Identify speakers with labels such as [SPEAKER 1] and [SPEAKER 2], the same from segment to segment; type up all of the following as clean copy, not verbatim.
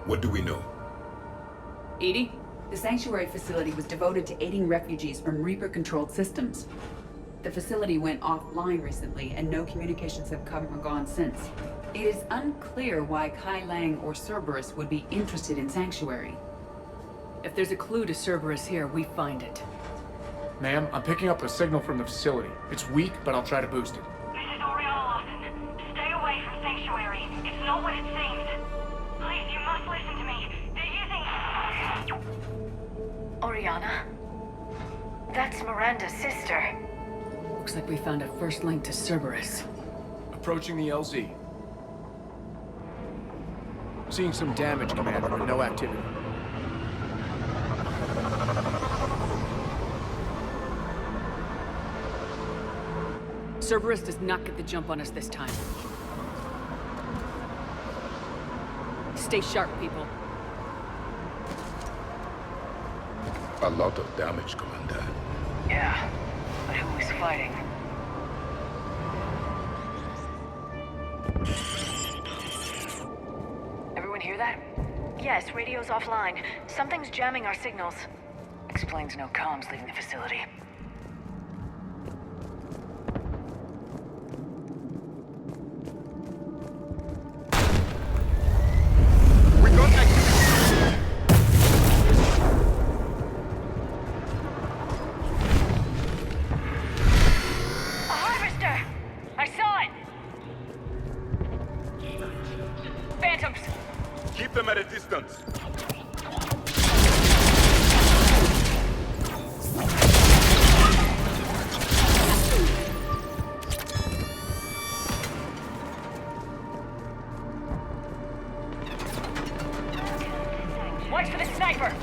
[SPEAKER 1] What do we know?
[SPEAKER 2] Edie, the Sanctuary facility was devoted to aiding refugees from Reaper-controlled systems. The facility went offline recently, and no communications have come or gone since. It is unclear why Kai Lang or Cerberus would be interested in Sanctuary. If there's a clue to Cerberus here, we find it.
[SPEAKER 3] Ma'am, I'm picking up a signal from the facility. It's weak, but I'll try to boost it.
[SPEAKER 4] This is Oriana Lawson. Stay away from Sanctuary. It's not what it seems. Please, you must listen to me. They're using...
[SPEAKER 5] Oriana? That's Miranda's sister.
[SPEAKER 2] Looks like we found a first link to Cerberus.
[SPEAKER 3] Approaching the LZ. Seeing some damage, Commander, but no activity.
[SPEAKER 2] Cerberus does not get the jump on us this time. Stay sharp, people.
[SPEAKER 1] A lot of damage, Commander.
[SPEAKER 5] Yeah, but who is fighting? Everyone hear that? Yes, radio's offline. Something's jamming our signals. Explains no comms leaving the facility.
[SPEAKER 1] Keep them at a distance.
[SPEAKER 5] Watch for the sniper!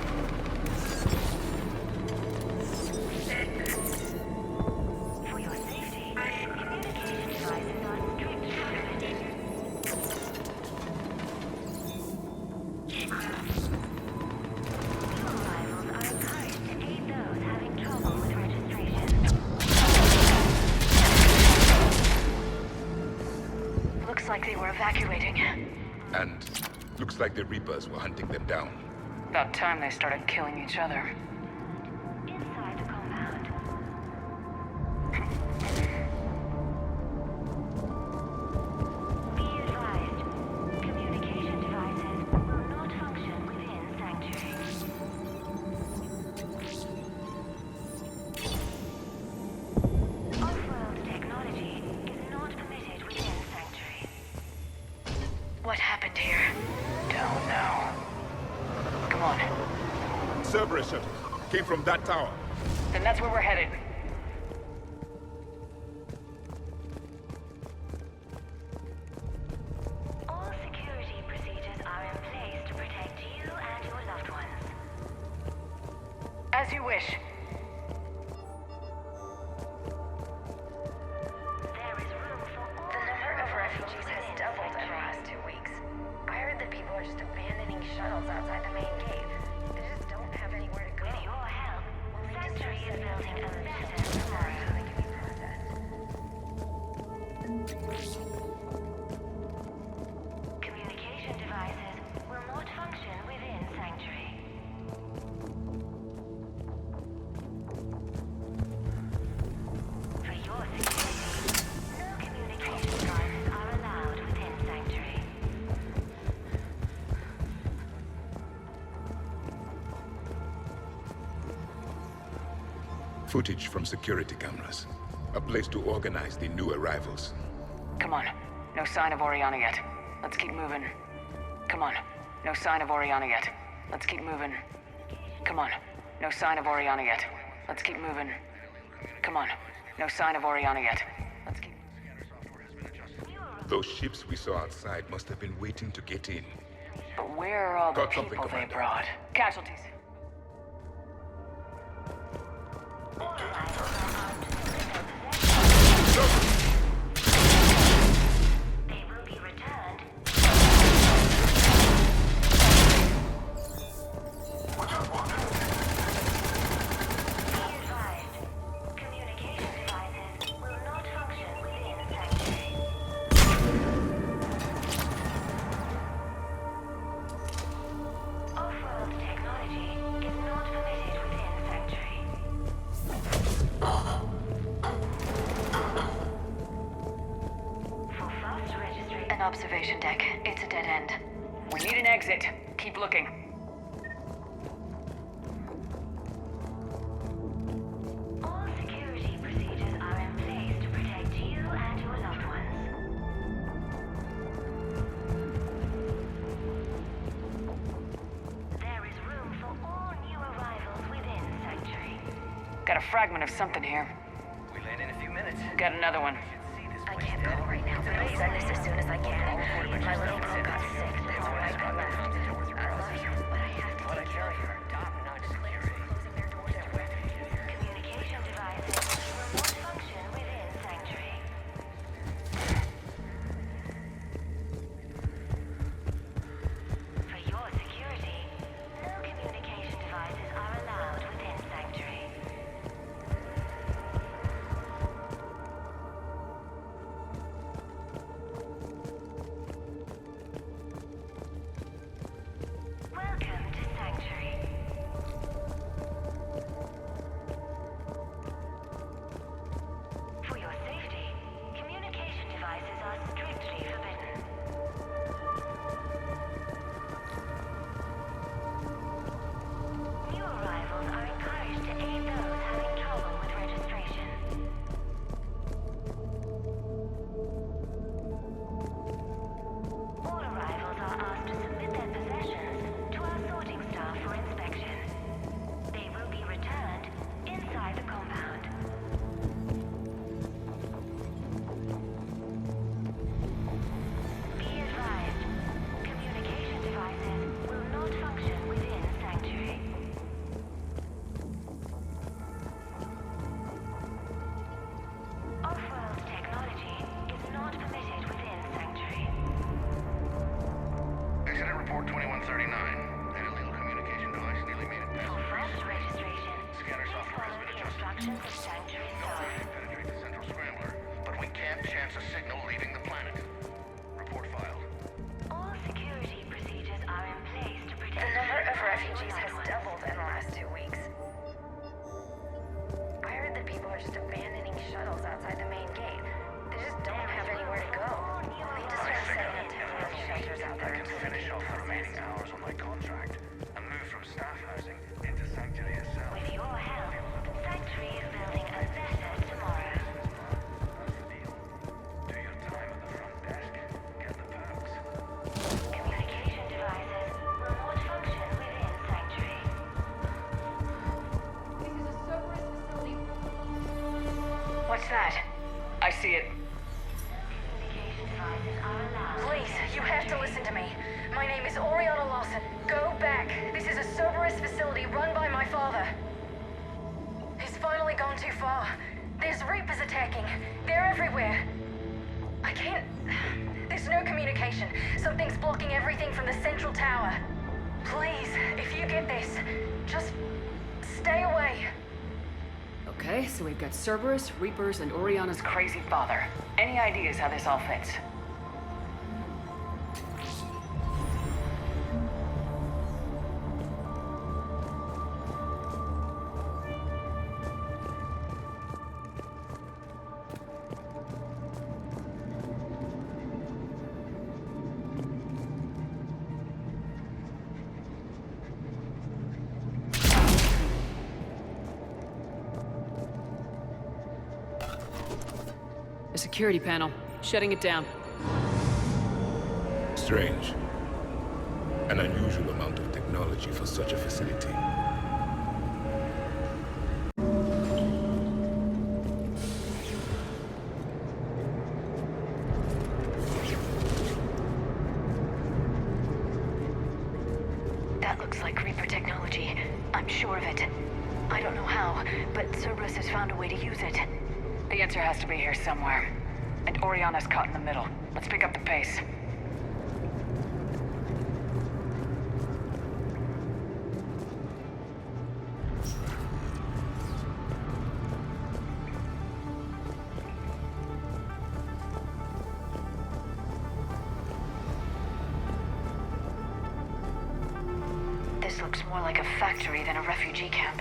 [SPEAKER 5] Like they were evacuating.
[SPEAKER 1] And looks like the Reapers were hunting them down.
[SPEAKER 5] About time they started killing each other.
[SPEAKER 4] Inside the compound. Be advised, communication devices will not function within Sanctuary. Off-world technology is not permitted within Sanctuary.
[SPEAKER 5] What happened here? Don't know. Come on.
[SPEAKER 1] Cerberus shuttle came from that tower.
[SPEAKER 5] Then that's where we're headed.
[SPEAKER 4] All security procedures are in place to protect you and your loved ones.
[SPEAKER 5] As you wish.
[SPEAKER 4] There is room for all.
[SPEAKER 6] The number of refugees has doubled in the last 2 weeks. I heard that people are just abandoning shuttles outside the main gate. They just don't have anywhere to go.
[SPEAKER 4] With your help, Sanctuary is building a better tomorrow.
[SPEAKER 6] So they can be processed.
[SPEAKER 4] Communication devices will not function within Sanctuary. For your security, no communication devices are allowed within Sanctuary.
[SPEAKER 1] Footage from security cameras. A place to organize the new arrivals.
[SPEAKER 5] Come on. No sign of Oriana yet. Let's keep moving. Come on. No sign of Oriana yet. Let's keep moving. Come on. No sign of Oriana yet. Let's keep moving. Come on. No sign of Oriana yet. Let's keep...
[SPEAKER 1] Those ships we saw outside must have been waiting to get in.
[SPEAKER 5] But where are all the
[SPEAKER 1] Got something,
[SPEAKER 5] people they
[SPEAKER 1] Commander.
[SPEAKER 5] brought? Casualties.
[SPEAKER 6] observation deck. It's a dead end.
[SPEAKER 5] We need an exit. Keep looking.
[SPEAKER 4] All security procedures are in place to protect you and your loved ones. There is room for all new arrivals within Sanctuary.
[SPEAKER 5] Got a fragment of something here.
[SPEAKER 7] We land in a few minutes.
[SPEAKER 5] Got another one.
[SPEAKER 6] I can't go right now, but I'll send this as soon as I can. My little girl got sick. That's why I got left. I love you, but I have to take care of her.
[SPEAKER 7] Top-notch security.
[SPEAKER 6] Closing their doors at refugees.
[SPEAKER 4] Communication devices will not function within Sanctuary. For your security, no communication devices are allowed within Sanctuary. Welcome to Sanctuary. For your safety, communication devices are strictly forbidden. New arrivals are encouraged to aid those having trouble with registration. All arrivals are asked to submit their possessions to our sorting staff for inspection. They will be returned inside the compound. Be advised, communication devices will not function within Sanctuary. Off-world technology is not permitted within Sanctuary.
[SPEAKER 8] Incident report 2139. An illegal communication device nearly made it
[SPEAKER 4] For
[SPEAKER 8] past.
[SPEAKER 4] fast registration,
[SPEAKER 8] Scanner
[SPEAKER 4] please
[SPEAKER 8] software has
[SPEAKER 4] follow
[SPEAKER 8] been
[SPEAKER 4] the
[SPEAKER 8] adjusted.
[SPEAKER 4] instructions of Sanctuary
[SPEAKER 8] No way
[SPEAKER 4] staff.
[SPEAKER 8] to penetrate the central scrambler, but we can't chance a signal leaving the planet. Report filed.
[SPEAKER 4] All security procedures are in place to protect
[SPEAKER 6] The number of
[SPEAKER 4] you and
[SPEAKER 6] refugees
[SPEAKER 4] your
[SPEAKER 6] has
[SPEAKER 4] loved ones.
[SPEAKER 6] doubled in the last 2 weeks. I heard that people are just abandoning shuttles outside the main gate. They just don't have anywhere to go. We'll need to start setting up temporary shelters out
[SPEAKER 8] I
[SPEAKER 6] there
[SPEAKER 8] can
[SPEAKER 6] until they
[SPEAKER 8] finish
[SPEAKER 6] get
[SPEAKER 8] off the remaining
[SPEAKER 6] processed.
[SPEAKER 8] hours on my contract and move from staff housing into Sanctuary itself.
[SPEAKER 4] With your help, Sanctuary is building a better tomorrow.
[SPEAKER 8] That's the deal. Do your time at the front desk. Get the perks.
[SPEAKER 4] Communication devices will not function within Sanctuary.
[SPEAKER 2] This is a Cerberus facility.
[SPEAKER 5] What's that? I see it.
[SPEAKER 4] Communication devices are allowed.
[SPEAKER 6] Please, you have to listen to me. My name is Oriana Lawson. Go back. This is a Cerberus facility run by my father. He's finally gone too far. There's Reapers attacking. They're everywhere. I can't... There's no communication. Something's blocking everything from the central tower. Please, if you get this, just stay away.
[SPEAKER 5] Okay, so we've got Cerberus, Reapers, and Oriana's crazy father. Any ideas how this all fits?
[SPEAKER 9] A security panel. Shutting it down.
[SPEAKER 1] Strange. An unusual amount of technology for such a facility.
[SPEAKER 6] That looks like Reaper technology. I'm sure of it. I don't know how, but Cerberus has found a way to use it.
[SPEAKER 5] The answer has to be here somewhere. And Oriana's caught in the middle. Let's pick up the pace.
[SPEAKER 6] This looks more like a factory than a refugee camp.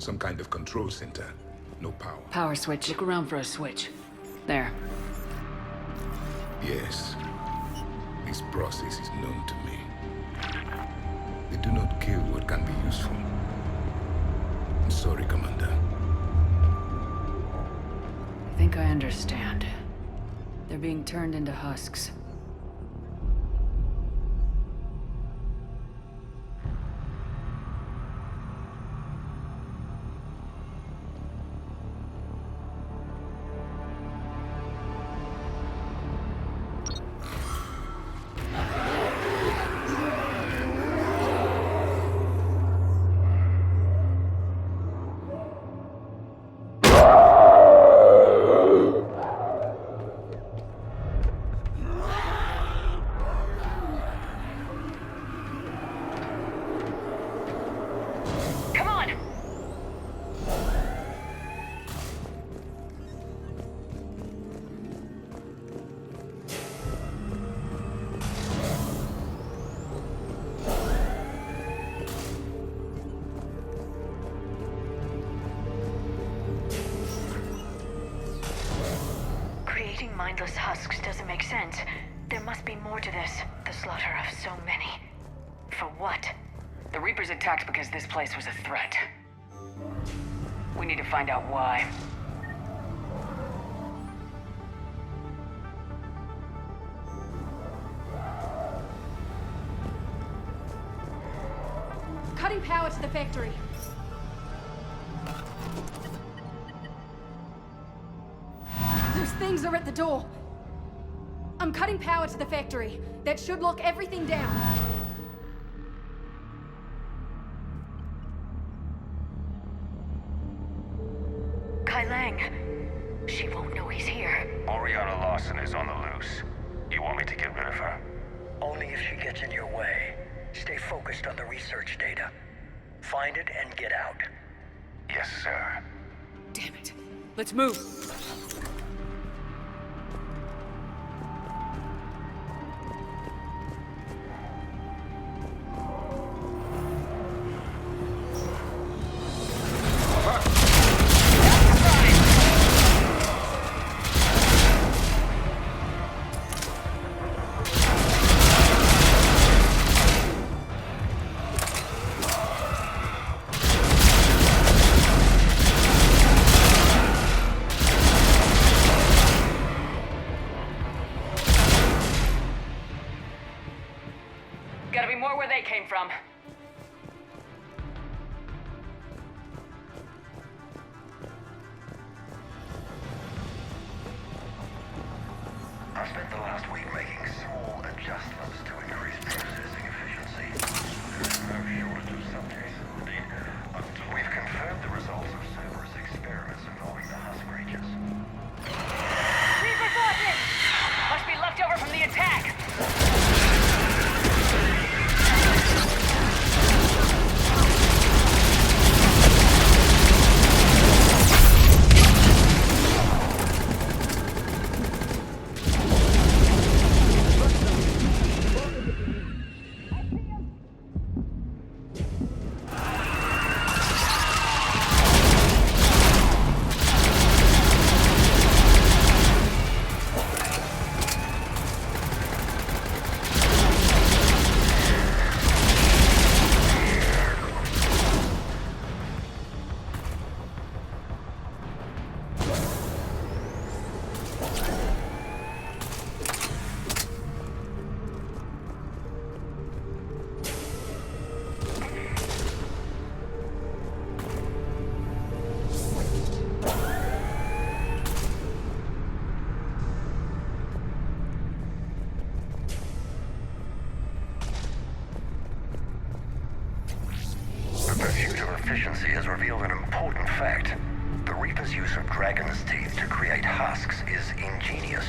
[SPEAKER 1] Some kind of control center. No power.
[SPEAKER 9] Power switch. Look around for a switch. There.
[SPEAKER 1] Yes. This process is known to me. They do not kill what can be useful. I'm sorry, Commander.
[SPEAKER 9] I think I understand. They're being turned into husks.
[SPEAKER 6] Mindless husks doesn't make sense. There must be more to this. The slaughter of so many. For what?
[SPEAKER 5] The Reapers attacked because this place was a threat. We need to find out why.
[SPEAKER 10] Cutting power to the factory. Those things are at the door. I'm cutting power to the factory. That should lock everything down.
[SPEAKER 6] Kai Lang. She won't know he's here.
[SPEAKER 8] Oriana Lawson is on the loose. You want me to get rid of her?
[SPEAKER 11] Only if she gets in your way. Stay focused on the research data. Find it and get out.
[SPEAKER 8] Yes, sir.
[SPEAKER 9] Damn it. Let's move.
[SPEAKER 5] Gotta be more where they came from.
[SPEAKER 8] I spent the last week making small adjustments to increase processing efficiency. There is no shortage of subjects. Indeed, we've confirmed the results of Cerberus experiments involving the husk creatures.
[SPEAKER 5] Reaper Sergeant! Must be left over from the attack!
[SPEAKER 8] Efficiency has revealed an important fact. The Reaper's use of dragon's teeth to create husks is ingenious.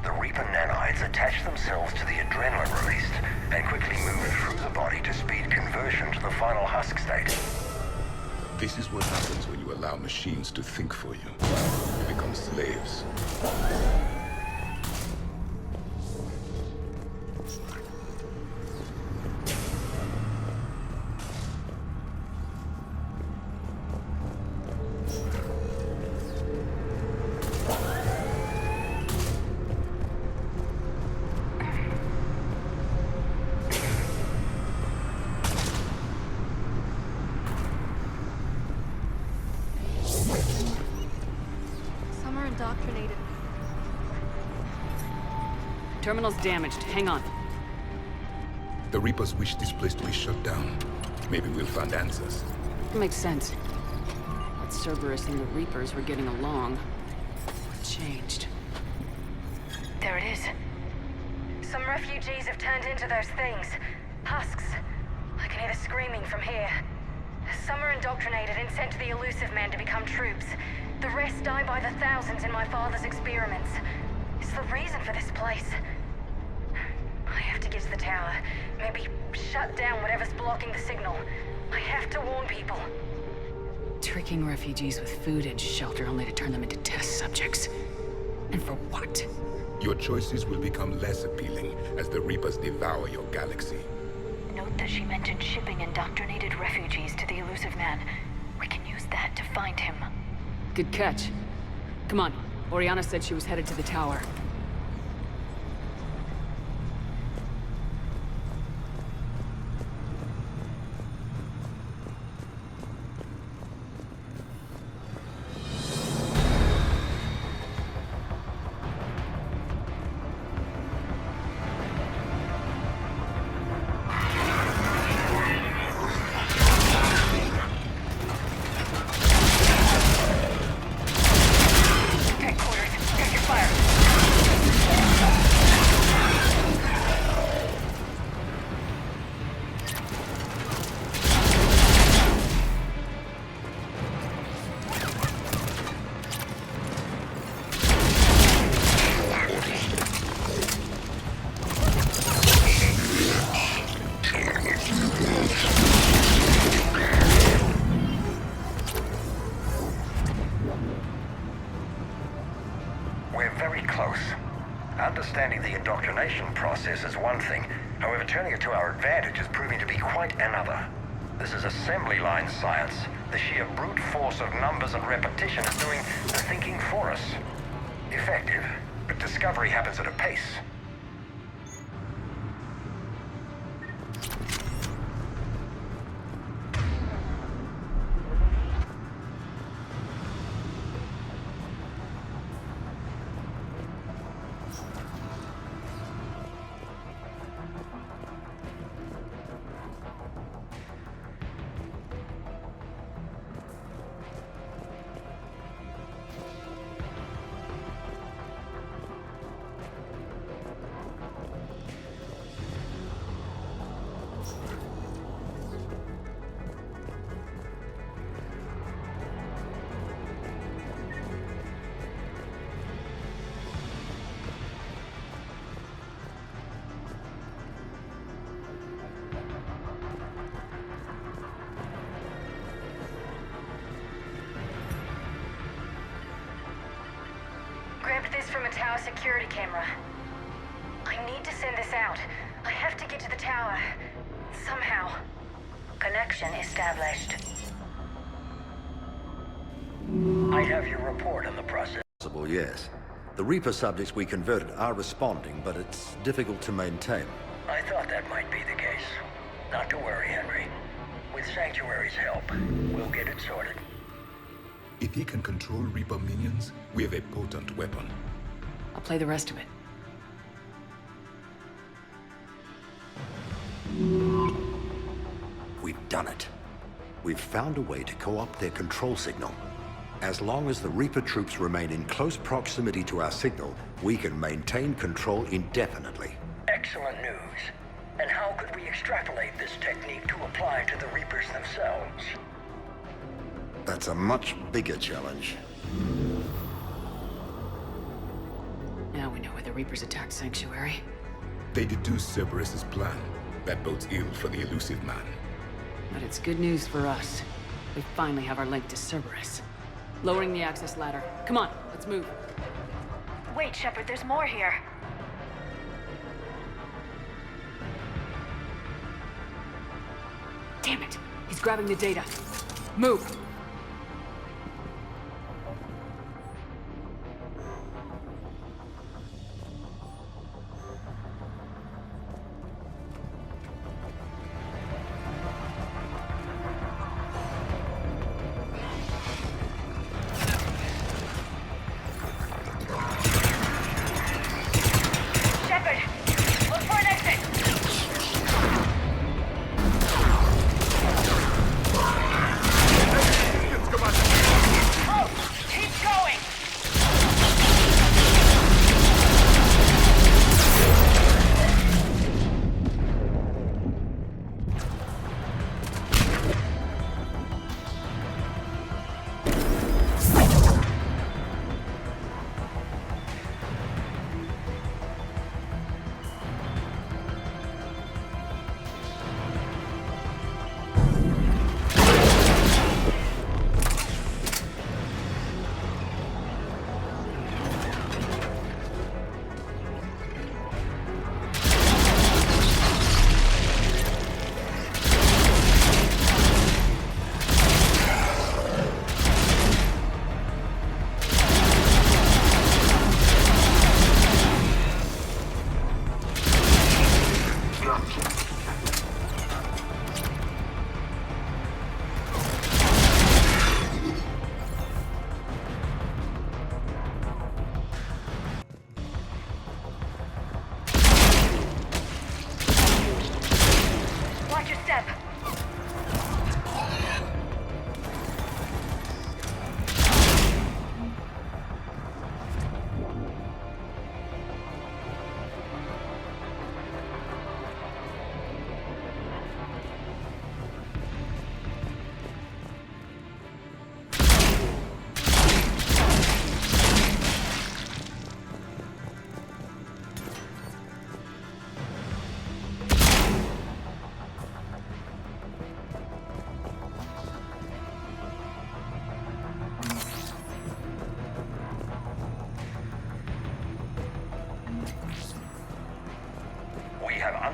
[SPEAKER 8] The Reaper nanites attach themselves to the adrenaline released and quickly move through the body to speed conversion to the final husk state.
[SPEAKER 1] This is what happens when you allow machines to think for you. You become slaves.
[SPEAKER 10] indoctrinated.
[SPEAKER 9] Terminal's damaged. Hang on.
[SPEAKER 1] The Reapers wish this place to be shut down. Maybe we'll find answers.
[SPEAKER 9] Makes sense. That Cerberus and the Reapers were getting along. What changed?
[SPEAKER 6] There it is. Some refugees have turned into those things. Husks. I can hear the screaming from here. Some are indoctrinated and sent to the Elusive Man to become troops. The rest die by the thousands in my father's experiments. It's the reason for this place. I have to get to the tower. Maybe shut down whatever's blocking the signal. I have to warn people.
[SPEAKER 9] Tricking refugees with food and shelter only to turn them into test subjects. And for what?
[SPEAKER 1] Your choices will become less appealing as the Reapers devour your galaxy.
[SPEAKER 5] Note that she mentioned shipping indoctrinated refugees to the Elusive Man. We can use that to find him.
[SPEAKER 9] Good catch. Come on. Oriana said she was headed to the tower.
[SPEAKER 8] We're very close. Understanding the indoctrination process is one thing. However, turning it to our advantage is proving to be quite another. This is assembly line science. The sheer brute force of numbers and repetition is doing the thinking for us. Effective, but discovery happens at a pace.
[SPEAKER 6] Grabbed this from a tower security camera. I need to send this out. I have to get to the tower. Somehow.
[SPEAKER 11] Connection established. I have your report on the process.
[SPEAKER 12] Yes. The Reaper subjects we converted are responding, but it's difficult to maintain.
[SPEAKER 11] I thought that might be the case. Not to worry, Henry. With Sanctuary's help, we'll get it sorted.
[SPEAKER 1] If he can control Reaper minions, we have a potent weapon.
[SPEAKER 9] I'll play the rest of it.
[SPEAKER 12] We've done it. We've found a way to co-opt their control signal. As long as the Reaper troops remain in close proximity to our signal, we can maintain control indefinitely.
[SPEAKER 11] Excellent news. And how could we extrapolate this technique to apply to the Reapers themselves?
[SPEAKER 12] That's a much bigger challenge.
[SPEAKER 9] Now we know why the Reapers attacked Sanctuary.
[SPEAKER 1] They deduced Cerberus's plan. That bodes ill for the Elusive Man.
[SPEAKER 9] But it's good news for us. We finally have our link to Cerberus. Lowering the access ladder. Come on, let's move.
[SPEAKER 5] Wait, Shepard, there's more here.
[SPEAKER 9] Damn it! He's grabbing the data. Move!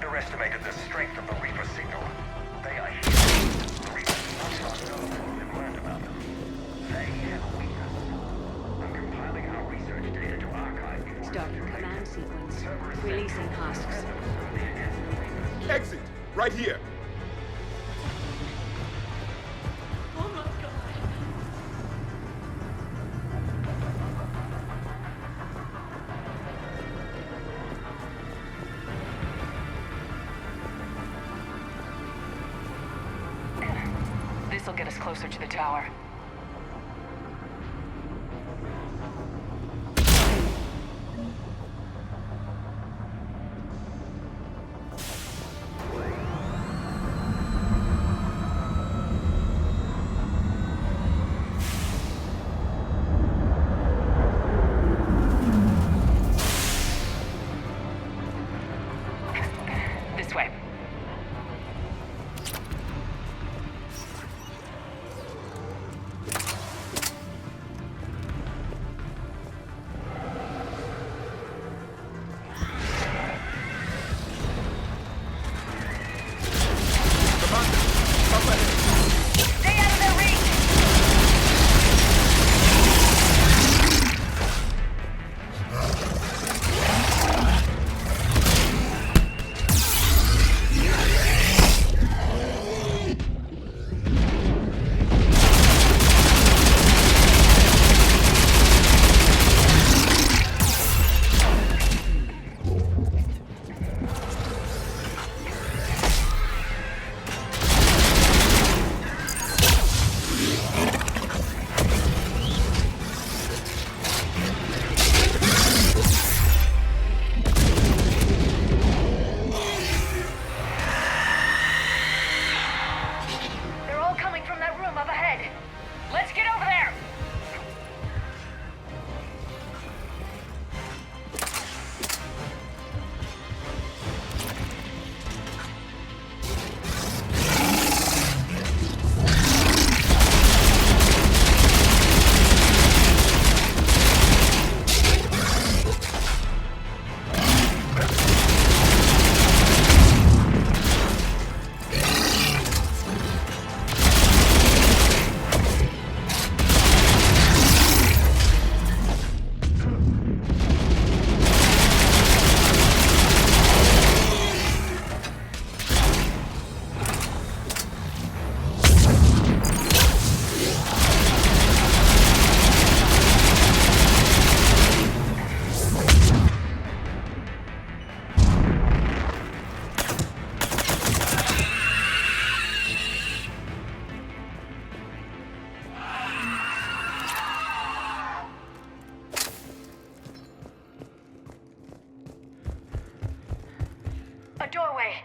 [SPEAKER 8] underestimated the strength of the Reaper signal. They are here. The Reapers must not know we've learned about them. They have a weakness. I'm compiling our research data to archive before...
[SPEAKER 9] Starting command sequence. Releasing husks.
[SPEAKER 1] Exit! Right here!
[SPEAKER 9] Oh my god.
[SPEAKER 5] This'll get us closer to the tower. This way. Stay out of their reach! They're all coming from that room up ahead. Let's get over there! A doorway.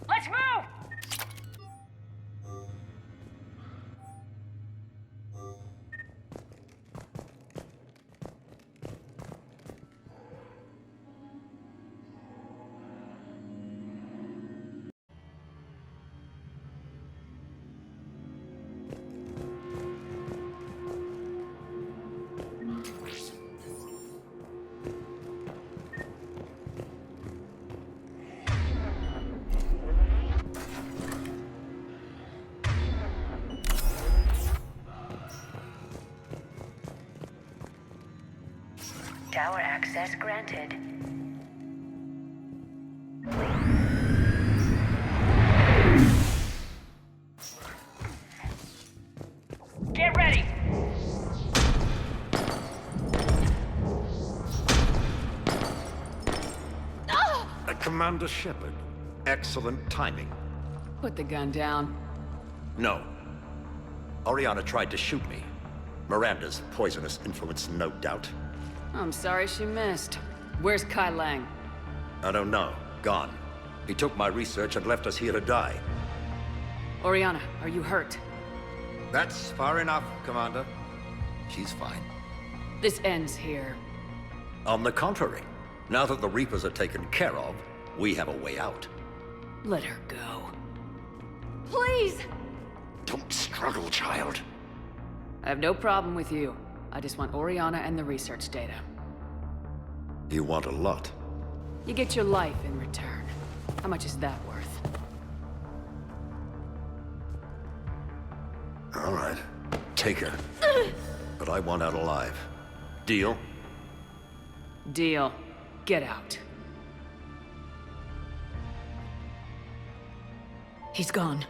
[SPEAKER 5] Let's move!
[SPEAKER 6] Tower access granted.
[SPEAKER 5] Get ready!
[SPEAKER 12] Commander Shepard, excellent timing.
[SPEAKER 9] Put the gun down.
[SPEAKER 12] No. Oriana tried to shoot me. Miranda's poisonous influence, no doubt.
[SPEAKER 9] I'm sorry she missed. Where's Kai Lang?
[SPEAKER 12] I don't know. Gone. He took my research and left us here to die.
[SPEAKER 9] Oriana, are you hurt?
[SPEAKER 12] That's far enough, Commander. She's fine.
[SPEAKER 9] This ends here.
[SPEAKER 12] On the contrary, now that the Reapers are taken care of, we have a way out.
[SPEAKER 9] Let her go.
[SPEAKER 10] Please!
[SPEAKER 12] Don't struggle, child.
[SPEAKER 9] I have no problem with you. I just want Oriana and the research data.
[SPEAKER 12] You want a lot.
[SPEAKER 9] You get your life in return. How much is that worth?
[SPEAKER 12] All right. Take her. But I want out alive. Deal?
[SPEAKER 9] Deal. Get out. He's gone.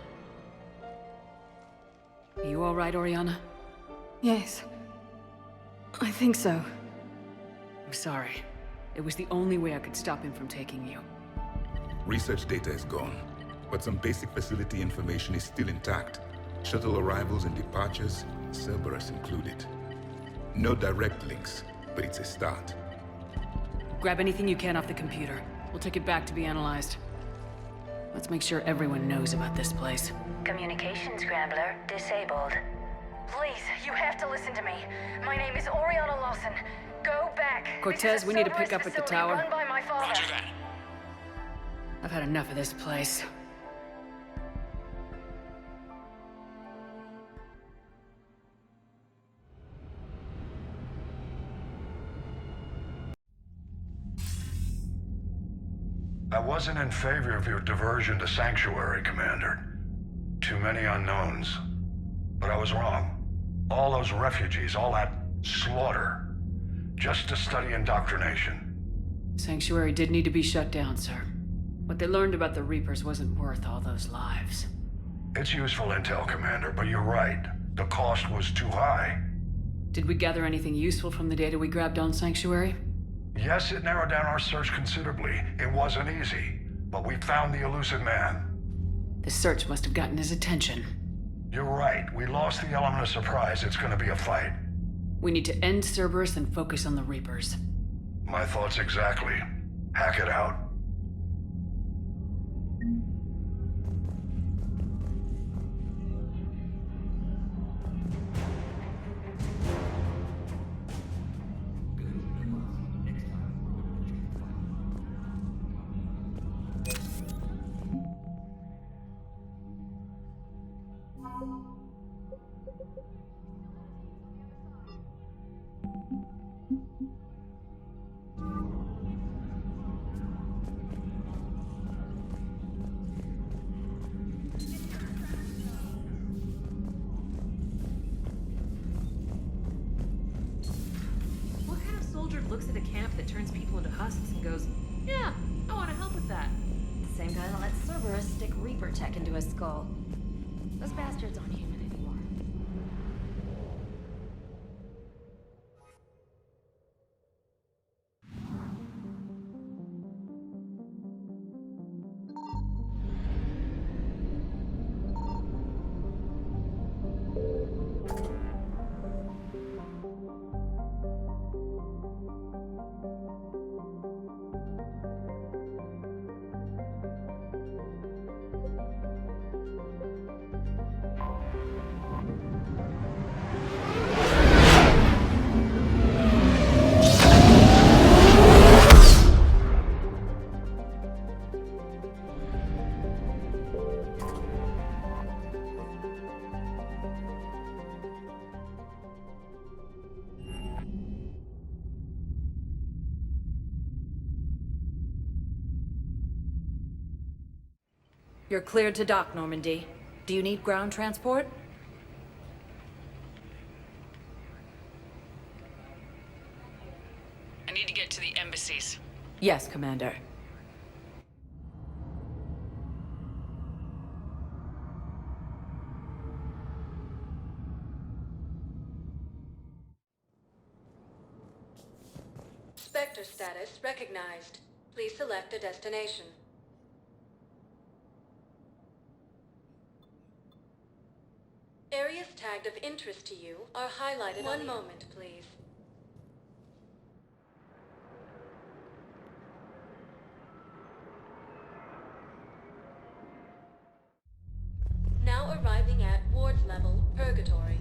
[SPEAKER 9] Are you all right, Oriana?
[SPEAKER 10] Yes. I think so.
[SPEAKER 9] I'm sorry. It was the only way I could stop him from taking you.
[SPEAKER 1] Research data is gone, but some basic facility information is still intact. Shuttle arrivals and departures, Cerberus included. No direct links, but it's a start.
[SPEAKER 9] Grab anything you can off the computer. We'll take it back to be analyzed. Let's make sure everyone knows about this place.
[SPEAKER 6] Communication scrambler disabled. Please, you have to listen to me. My name is Oriana Lawson. Go back.
[SPEAKER 9] Cortez,
[SPEAKER 6] This is a
[SPEAKER 9] we need to
[SPEAKER 6] Cerberus
[SPEAKER 9] pick up at the
[SPEAKER 6] facility
[SPEAKER 9] tower.
[SPEAKER 6] Run by my father.
[SPEAKER 7] Roger that.
[SPEAKER 9] I've had enough of this place.
[SPEAKER 13] I wasn't in favor of your diversion to Sanctuary, Commander. Too many unknowns. But I was wrong. All those refugees, all that slaughter, just to study indoctrination.
[SPEAKER 9] Sanctuary did need to be shut down, sir. What they learned about the Reapers wasn't worth all those lives.
[SPEAKER 13] It's useful intel, Commander, but you're right. The cost was too high.
[SPEAKER 9] Did we gather anything useful from the data we grabbed on Sanctuary?
[SPEAKER 13] Yes, it narrowed down our search considerably. It wasn't easy, but we found the elusive man.
[SPEAKER 9] The search must have gotten his attention.
[SPEAKER 13] You're right. We lost the element of surprise. It's gonna be a fight.
[SPEAKER 9] We need to end Cerberus and focus on the Reapers.
[SPEAKER 13] My thoughts exactly. Hack it out.
[SPEAKER 14] What kind of soldier looks at a camp that turns people into husks and goes, yeah, I want to help with that?
[SPEAKER 15] The same guy that lets Cerberus stick Reaper tech into his skull. Those bastards aren't human anymore.
[SPEAKER 16] You're cleared to dock, Normandy. Do you need ground transport?
[SPEAKER 9] I need to get to the embassies.
[SPEAKER 16] Yes, Commander.
[SPEAKER 17] Spectre status recognized. Please select a destination. Areas tagged of interest to you are highlighted. One moment, please. Now arriving at Ward's level, Purgatory.